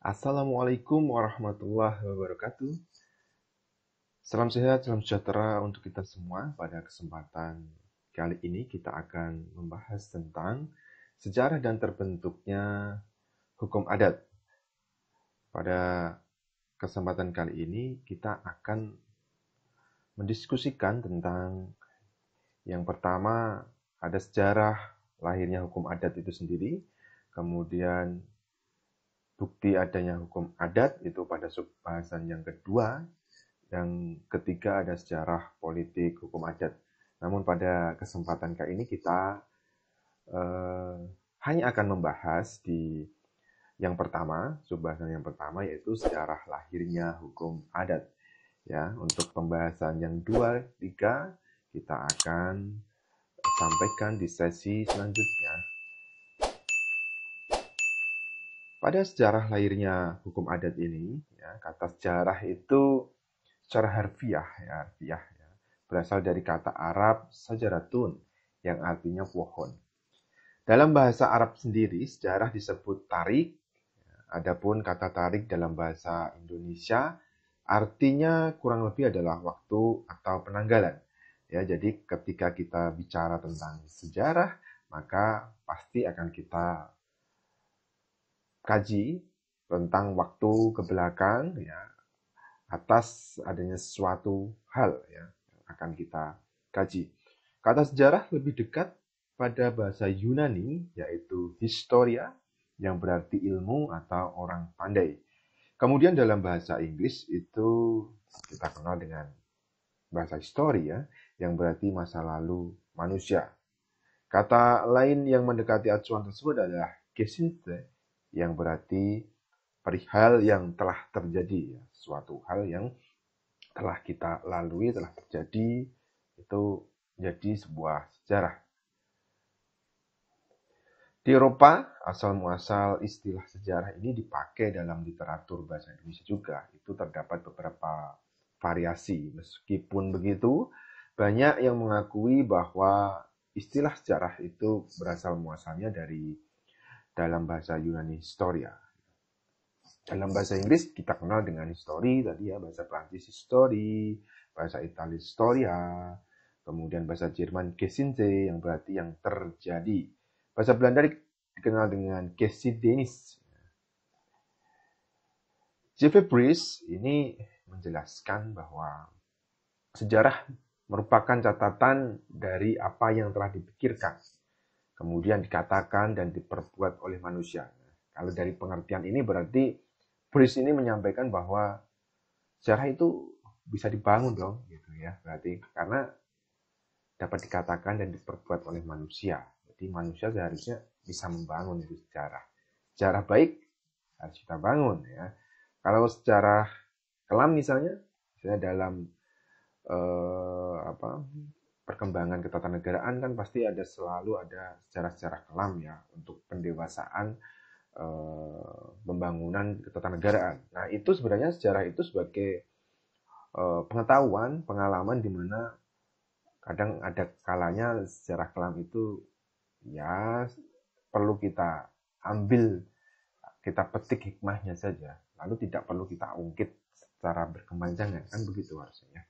Assalamualaikum warahmatullahi wabarakatuh. Salam sehat, salam sejahtera untuk kita semua. Pada kesempatan kali ini kita akan membahas tentang sejarah dan terbentuknya hukum adat. Pada kesempatan kali ini kita akan mendiskusikan tentang yang pertama ada sejarah lahirnya hukum adat itu sendiri, kemudian bukti adanya hukum adat itu pada subbahasan yang kedua. Yang ketiga ada sejarah politik hukum adat. Namun pada kesempatan kali ini kita hanya akan membahas di yang pertama, subbahasan yang pertama yaitu sejarah lahirnya hukum adat. Ya, untuk pembahasan yang 2, 3 kita akan sampaikan di sesi selanjutnya. Pada sejarah lahirnya hukum adat ini, ya, kata sejarah itu secara harfiah, ya, berasal dari kata Arab sajaratun yang artinya pohon. Dalam bahasa Arab sendiri, sejarah disebut tarik. Adapun kata tarik dalam bahasa Indonesia artinya kurang lebih adalah waktu atau penanggalan. Ya, jadi ketika kita bicara tentang sejarah, maka pasti akan kita kaji tentang waktu ke belakang, ya, atas adanya sesuatu hal ya yang akan kita kaji. Kata sejarah lebih dekat pada bahasa Yunani yaitu historia yang berarti ilmu atau orang pandai. Kemudian dalam bahasa Inggris itu kita kenal dengan bahasa history ya yang berarti masa lalu manusia. Kata lain yang mendekati acuan tersebut adalah geschichte yang berarti perihal yang telah terjadi, ya, suatu hal yang telah kita lalui, telah terjadi, itu jadi sebuah sejarah. Di Eropa, asal-muasal istilah sejarah ini dipakai dalam literatur bahasa Indonesia juga. Itu terdapat beberapa variasi. Meskipun begitu, banyak yang mengakui bahwa istilah sejarah itu berasal muasalnya dari dalam bahasa Yunani historia. Dalam bahasa Inggris kita kenal dengan history tadi ya, bahasa Prancis history, bahasa Italia historia, kemudian bahasa Jerman Geschichte yang berarti yang terjadi. Bahasa Belanda dikenal dengan Geschiedenis. J.V. Bries ini menjelaskan bahwa sejarah merupakan catatan dari apa yang telah dipikirkan, kemudian dikatakan dan diperbuat oleh manusia. Kalau dari pengertian ini berarti Bries ini menyampaikan bahwa sejarah itu bisa dibangun dong, gitu ya. Berarti karena dapat dikatakan dan diperbuat oleh manusia. Jadi manusia seharusnya bisa membangun itu sejarah. Sejarah baik harus kita bangun ya. Kalau sejarah kelam misalnya dalam perkembangan ketatanegaraan kan pasti selalu ada sejarah-sejarah kelam ya untuk pendewasaan pembangunan ketatanegaraan. Nah, itu sebenarnya sejarah itu sebagai pengetahuan, pengalaman di mana kadang ada kalanya sejarah kelam itu ya perlu kita ambil, kita petik hikmahnya saja, lalu tidak perlu kita ungkit secara berkepanjangan, kan begitu harusnya.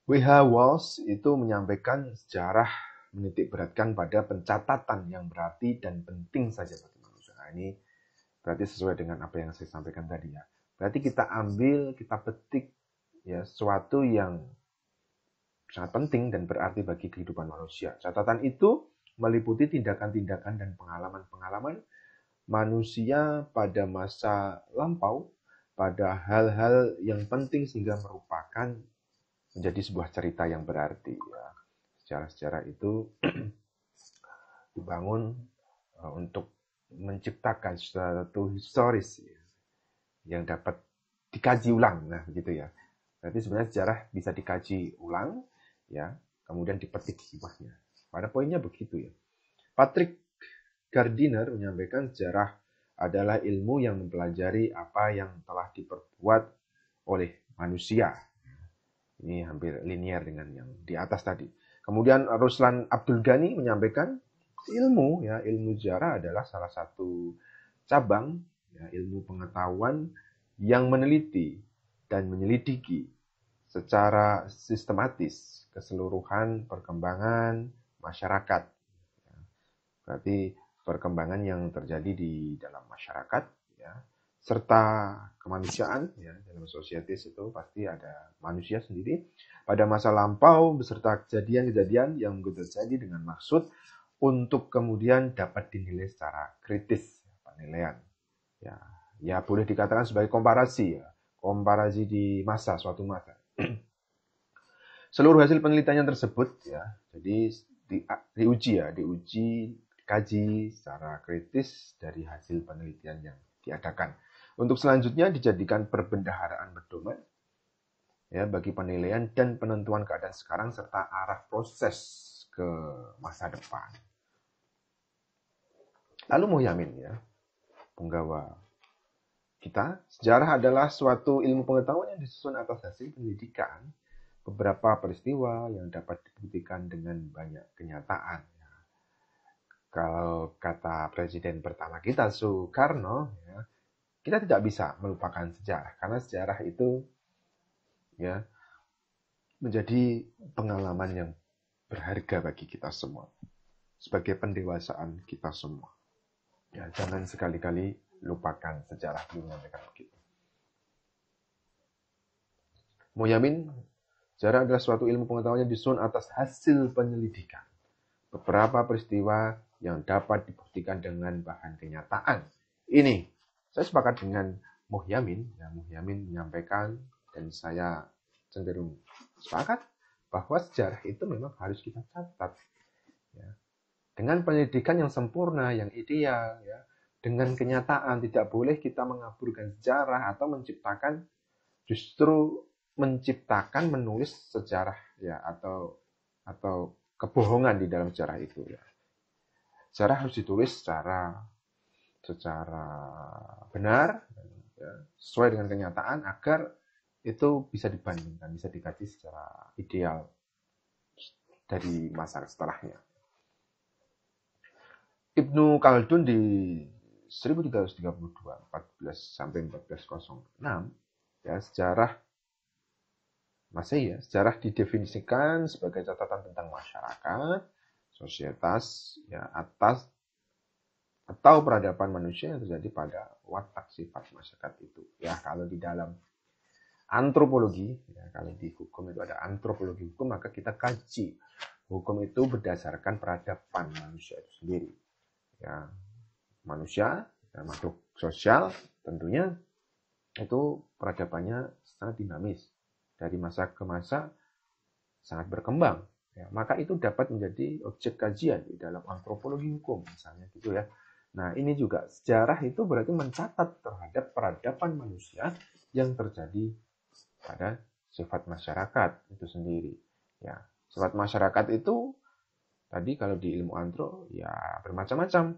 W.H. Walsh itu menyampaikan sejarah menitik beratkan pada pencatatan yang berarti dan penting saja bagi manusia. Nah, ini berarti sesuai dengan apa yang saya sampaikan tadi ya. Berarti kita ambil, kita petik ya sesuatu yang sangat penting dan berarti bagi kehidupan manusia. Catatan itu meliputi tindakan-tindakan dan pengalaman-pengalaman manusia pada masa lampau, pada hal-hal yang penting sehingga merupakan menjadi sebuah cerita yang berarti. Ya. Sejarah-sejarah itu dibangun untuk menciptakan sesuatu historis ya, yang dapat dikaji ulang. Nah, begitu ya. Berarti sebenarnya sejarah bisa dikaji ulang, ya, kemudian dipetik hikmahnya. Pada poinnya begitu ya. Patrick Gardiner menyampaikan sejarah adalah ilmu yang mempelajari apa yang telah diperbuat oleh manusia. Ini hampir linier dengan yang di atas tadi. Kemudian Ruslan Abdul Ghani menyampaikan ilmu sejarah adalah salah satu cabang ya, ilmu pengetahuan yang meneliti dan menyelidiki secara sistematis keseluruhan perkembangan masyarakat. Berarti perkembangan yang terjadi di dalam masyarakat, ya, serta kemanusiaan, ya, dalam sosietis itu pasti ada manusia sendiri pada masa lampau beserta kejadian-kejadian yang terjadi dengan maksud untuk kemudian dapat dinilai secara kritis, penilaian. Ya, ya boleh dikatakan sebagai komparasi, ya, komparasi di suatu masa. Seluruh hasil penelitian tersebut, ya, jadi diuji, dikaji secara kritis dari hasil penelitian yang diadakan. Untuk selanjutnya dijadikan perbendaharaan pedoman ya bagi penilaian dan penentuan keadaan sekarang serta arah proses ke masa depan. Lalu Muhyamin, ya, penggawa kita, sejarah adalah suatu ilmu pengetahuan yang disusun atas hasil pendidikan beberapa peristiwa yang dapat dibuktikan dengan banyak kenyataan. Kalau kata presiden pertama kita, Soekarno, ya, kita tidak bisa melupakan sejarah karena sejarah itu ya menjadi pengalaman yang berharga bagi kita semua sebagai pendewasaan kita semua. Ya, jangan sekali-kali lupakan sejarah yang menyampaikan begitu. Muhyamin, sejarah adalah suatu ilmu pengetahuan yang disusun atas hasil penyelidikan beberapa peristiwa yang dapat dibuktikan dengan bahan kenyataan. Ini saya sepakat dengan Muhyamin. Ya, Muhyamin menyampaikan dan saya cenderung sepakat bahwa sejarah itu memang harus kita catat. Ya. Dengan penyelidikan yang sempurna, yang ideal, ya, dengan kenyataan, tidak boleh kita mengaburkan sejarah atau menciptakan menulis sejarah ya atau kebohongan di dalam sejarah itu ya. Sejarah harus ditulis secara benar ya, sesuai dengan kenyataan agar itu bisa dibandingkan, bisa dikaji secara ideal dari masa setelahnya. Ibnu Khaldun di 1332 14 sampai 1406 ya sejarah Masehi ya, sejarah didefinisikan sebagai catatan tentang masyarakat, sosietas ya atas atau peradaban manusia yang terjadi pada watak sifat masyarakat itu. Ya, kalau di dalam antropologi, ya, kalau di hukum itu ada antropologi hukum, maka kita kaji hukum itu berdasarkan peradaban manusia itu sendiri. Ya, manusia, ya, makhluk sosial, tentunya itu peradabannya sangat dinamis. Dari masa ke masa sangat berkembang. Ya, maka itu dapat menjadi objek kajian di dalam antropologi hukum, misalnya gitu ya. Nah, ini juga sejarah itu berarti mencatat terhadap peradaban manusia yang terjadi pada sifat masyarakat itu sendiri. Ya, sifat masyarakat itu tadi kalau di ilmu antro ya bermacam-macam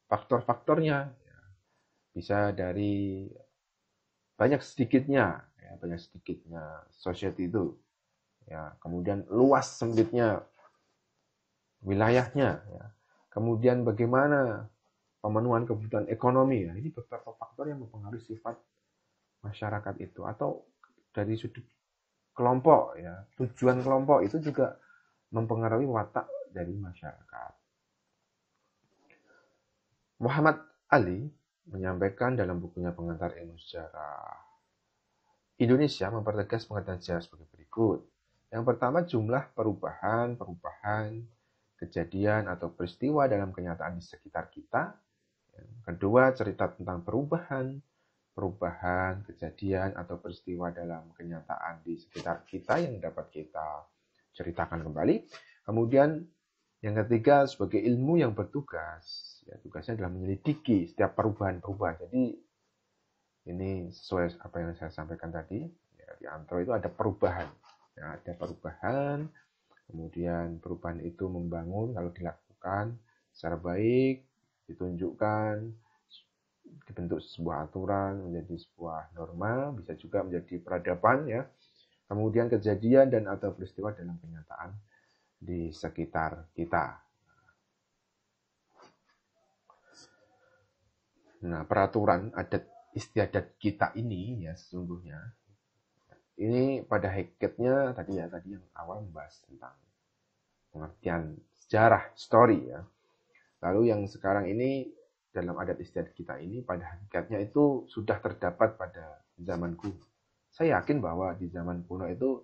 faktor-faktornya. Ya, bisa dari banyak sedikitnya society itu. Ya, kemudian luas sempitnya wilayahnya. Ya. Kemudian bagaimana pemenuhan kebutuhan ekonomi, ya, ini beberapa faktor yang mempengaruhi sifat masyarakat itu atau dari sudut kelompok, ya, tujuan kelompok itu juga mempengaruhi watak dari masyarakat. Muhammad Ali menyampaikan dalam bukunya Pengantar Ilmu Sejarah Indonesia mempertegas pengertian sejarah sebagai berikut. Yang pertama, jumlah perubahan kejadian atau peristiwa dalam kenyataan di sekitar kita. Kedua, cerita tentang perubahan kejadian atau peristiwa dalam kenyataan di sekitar kita yang dapat kita ceritakan kembali. Kemudian yang ketiga, sebagai ilmu yang bertugas, ya, tugasnya adalah menyelidiki setiap perubahan-perubahan. Jadi ini sesuai apa yang saya sampaikan tadi. Ya, di antro itu ada perubahan. Ya, ada perubahan, kemudian perubahan itu membangun kalau dilakukan secara baik, ditunjukkan, dibentuk sebuah aturan menjadi sebuah norma, bisa juga menjadi peradaban ya. Kemudian kejadian dan atau peristiwa dalam kenyataan di sekitar kita. Nah, peraturan adat istiadat kita ini ya sesungguhnya ini pada hakikatnya tadi yang awal membahas tentang pengertian sejarah, story ya. Lalu yang sekarang ini dalam adat istiadat kita ini pada hakikatnya itu sudah terdapat pada zaman kuno. Saya yakin bahwa di zaman kuno itu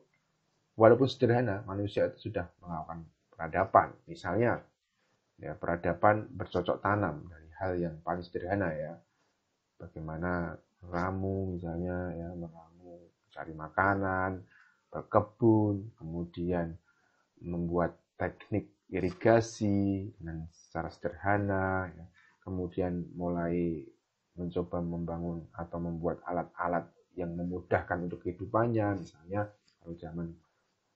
walaupun sederhana, manusia itu sudah melakukan peradaban. Misalnya ya peradaban bercocok tanam dari hal yang paling sederhana ya. Bagaimana meramu misalnya ya, meramu cari makanan, berkebun, kemudian membuat teknik irigasi dengan secara sederhana, ya. Kemudian mulai mencoba membangun atau membuat alat-alat yang memudahkan untuk kehidupannya, misalnya kalau zaman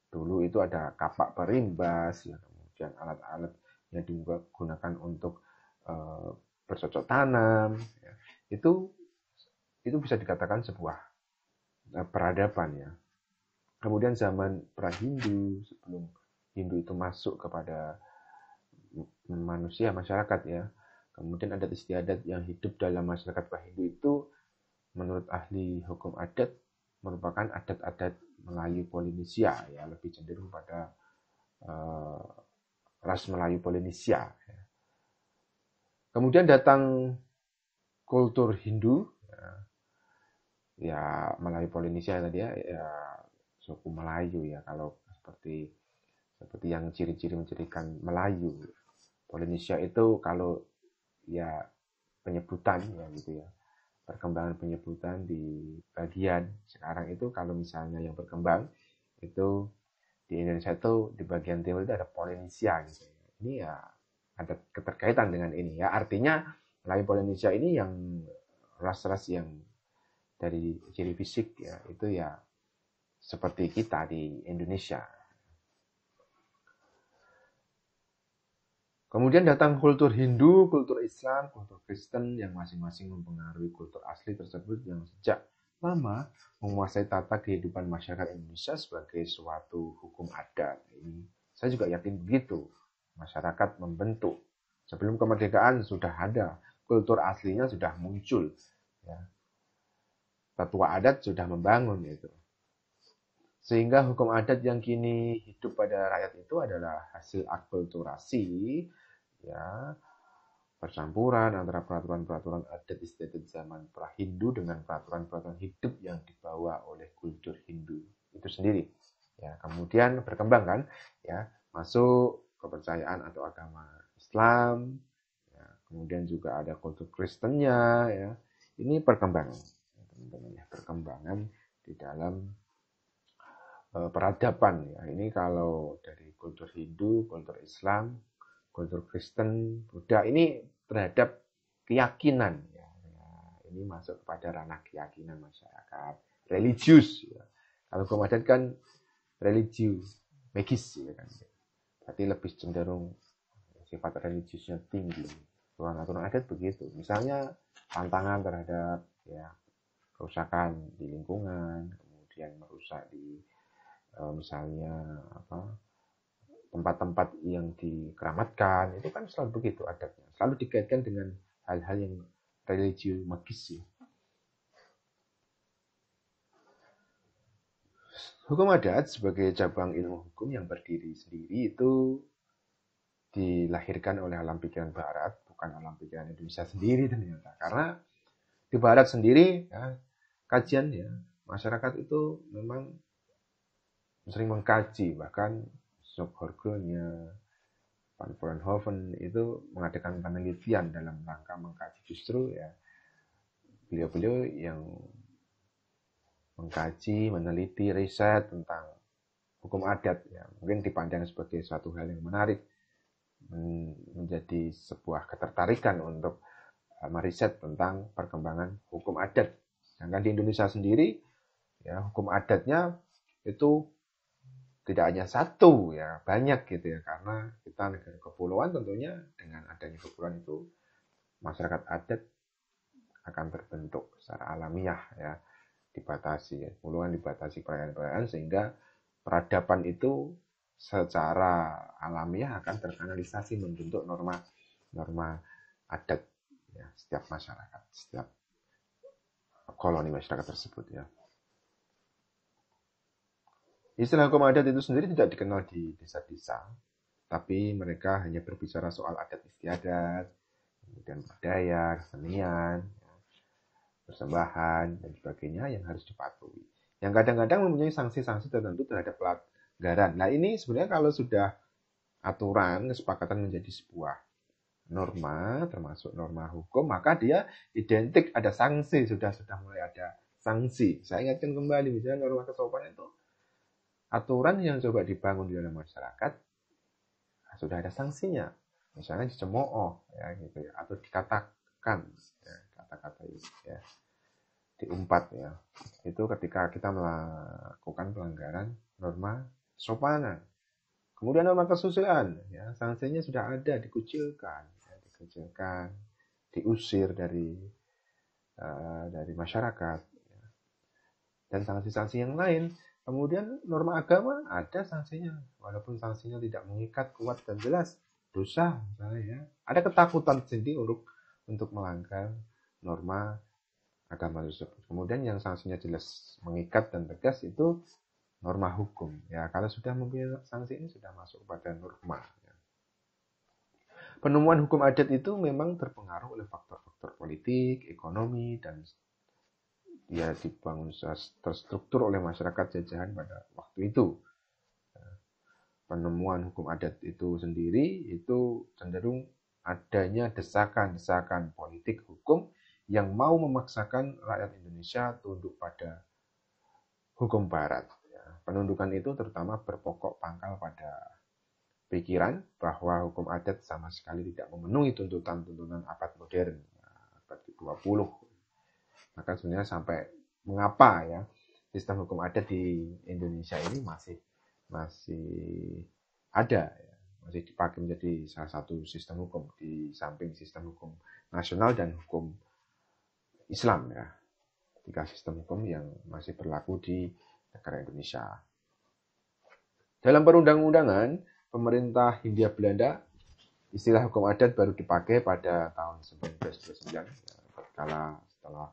dulu itu ada kapak perimbas, ya, kemudian alat-alat yang digunakan untuk bercocok tanam, ya. Itu bisa dikatakan sebuah peradaban ya. Kemudian zaman pra-Hindu, sebelum Hindu itu masuk kepada manusia, masyarakat ya. Kemudian adat istiadat yang hidup dalam masyarakat pra-Hindu itu menurut ahli hukum adat merupakan adat-adat Melayu Polinesia ya, lebih cenderung pada ras Melayu Polinesia. Ya. Kemudian datang kultur Hindu ya Melayu Polinesia tadi ya suku Melayu ya, kalau seperti yang ciri-ciri mencirikan Melayu. Polinesia itu kalau ya penyebutan ya gitu ya. Perkembangan penyebutan di bagian sekarang itu kalau misalnya yang berkembang itu di Indonesia itu di bagian timur itu ada Polinesia gitu ya. Ini ya ada keterkaitan dengan ini ya. Artinya Melayu Polinesia ini yang ras-ras yang dari ciri fisik ya itu ya seperti kita di Indonesia. Kemudian datang kultur Hindu, kultur Islam, kultur Kristen yang masing-masing mempengaruhi kultur asli tersebut yang sejak lama menguasai tata kehidupan masyarakat Indonesia sebagai suatu hukum adat. Ini saya juga yakin begitu. Masyarakat membentuk. Sebelum kemerdekaan sudah ada, kultur aslinya sudah muncul. Ya. Tetua adat sudah membangun itu. Sehingga hukum adat yang kini hidup pada rakyat itu adalah hasil akulturasi, ya, percampuran antara peraturan-peraturan adat istiadat zaman pra-Hindu dengan peraturan-peraturan hidup yang dibawa oleh kultur Hindu itu sendiri. Ya, kemudian berkembang kan, ya, masuk kepercayaan atau agama Islam, ya, kemudian juga ada kultur Kristennya, ya. Ini perkembangan di dalam peradaban ya. Ini kalau dari kultur Hindu, kultur Islam, kultur Kristen, Buddha ini terhadap keyakinan ya. Ini masuk kepada ranah keyakinan masyarakat, religius ya. Kalau hukum adat kan religius, magis ya kan. Berarti lebih cenderung sifat religiusnya tinggi. Aturan-aturan adat begitu. Misalnya tantangan terhadap ya kerusakan di lingkungan, kemudian merusak di misalnya tempat-tempat yang dikeramatkan itu kan selalu begitu adatnya, selalu dikaitkan dengan hal-hal yang religius magis ya. Hukum adat sebagai cabang ilmu hukum yang berdiri sendiri itu dilahirkan oleh alam pikiran Barat, bukan alam pikiran Indonesia sendiri ternyata. Karena di Barat sendiri ya, kajian ya masyarakat itu memang sering mengkaji, bahkan Schopfhorgelnya, Van Vollenhoven itu mengadakan penelitian dalam rangka mengkaji justru ya beliau-beliau yang mengkaji, meneliti, riset tentang hukum adat ya mungkin dipandang sebagai suatu hal yang menarik, menjadi sebuah ketertarikan untuk meriset tentang perkembangan hukum adat. Sedangkan di Indonesia sendiri ya hukum adatnya itu tidak hanya satu ya, banyak gitu ya, karena kita negara kepulauan tentunya dengan adanya kepulauan itu masyarakat adat akan terbentuk secara alamiah ya, dibatasi ya, kepulauan dibatasi perayaan-perayaan sehingga peradaban itu secara alamiah akan terkanalisasi membentuk norma adat ya, setiap masyarakat, setiap koloni masyarakat tersebut ya. Istilah hukum adat itu sendiri tidak dikenal di desa-desa, tapi mereka hanya berbicara soal adat istiadat, kemudian budaya, kesenian, persembahan, dan sebagainya yang harus dipatuhi. Yang kadang-kadang mempunyai sanksi-sanksi tertentu terhadap pelanggaran. Nah ini sebenarnya kalau sudah aturan, kesepakatan menjadi sebuah norma, termasuk norma hukum, maka dia identik ada sanksi, sudah mulai ada sanksi. Saya ingatkan kembali, misalnya norma kesopanan itu aturan yang coba dibangun di dalam masyarakat sudah ada sanksinya, misalnya dicemooh ya gitu ya, atau dikatakan ya, kata-kata itu ya, diumpat ya, itu ketika kita melakukan pelanggaran norma kesopanan. Kemudian norma kesusilaan ya, sanksinya sudah ada, dikucilkan ya, diusir dari masyarakat ya. Dan sanksi-sanksi yang lain. Kemudian norma agama ada sanksinya, walaupun sanksinya tidak mengikat, kuat dan jelas, dosa misalnya ya. Ada ketakutan sendiri untuk melanggar norma agama tersebut. Kemudian yang sanksinya jelas, mengikat dan tegas itu norma hukum. Ya, kalau sudah mempunyai sanksi ini sudah masuk pada norma. Ya. Penemuan hukum adat itu memang terpengaruh oleh faktor-faktor politik, ekonomi, dan dia dibangun terstruktur oleh masyarakat jajahan pada waktu itu. Penemuan hukum adat itu sendiri itu cenderung adanya desakan-desakan politik hukum yang mau memaksakan rakyat Indonesia tunduk pada hukum barat. Penundukan itu terutama berpokok pangkal pada pikiran bahwa hukum adat sama sekali tidak memenuhi tuntutan-tuntutan abad modern, abad ke-20. Maka sebenarnya sampai mengapa ya sistem hukum adat di Indonesia ini masih ada ya, masih dipakai menjadi salah satu sistem hukum di samping sistem hukum nasional dan hukum Islam ya. Tiga sistem hukum yang masih berlaku di negara Indonesia. Dalam perundang-undangan pemerintah Hindia Belanda, istilah hukum adat baru dipakai pada tahun 1929 ya, setelah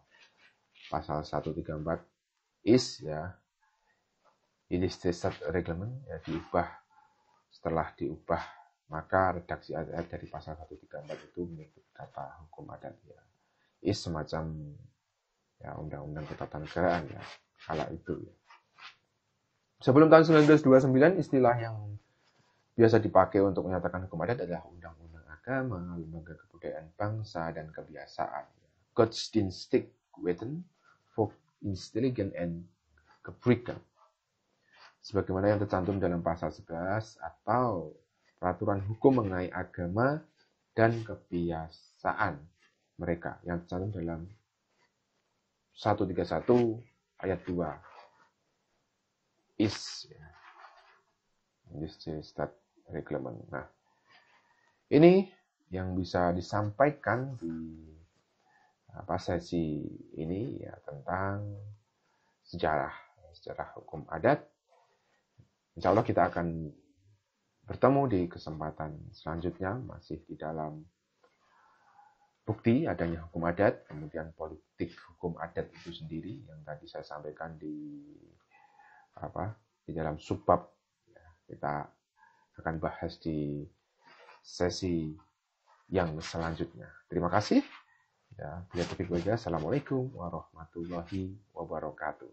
pasal 134 is ya, Illustrated Reglement ya, setelah diubah maka redaksi ayat dari pasal 134 itu menyebut kata hukum adat ya. Is semacam ya undang-undang ketatanegaraan ya kala itu ya. Sebelum tahun 1929 istilah yang biasa dipakai untuk menyatakan hukum adat adalah undang-undang agama, lembaga kebudayaan bangsa dan kebiasaan. Godsdienstwetten voor instellingen en gebreken. Sebagaimana yang tercantum dalam pasal 11 atau peraturan hukum mengenai agama dan kebiasaan mereka yang tercantum dalam 131 ayat 2 is Illustrated Reglement. Nah, ini yang bisa disampaikan di sesi ini ya tentang sejarah hukum adat. Insya Allah kita akan bertemu di kesempatan selanjutnya masih di dalam bukti adanya hukum adat, kemudian politik hukum adat itu sendiri yang tadi saya sampaikan di dalam subbab ya, kita akan bahas di sesi yang selanjutnya. Terima kasih. Ya, bila begitu saja. Assalamualaikum warahmatullahi wabarakatuh.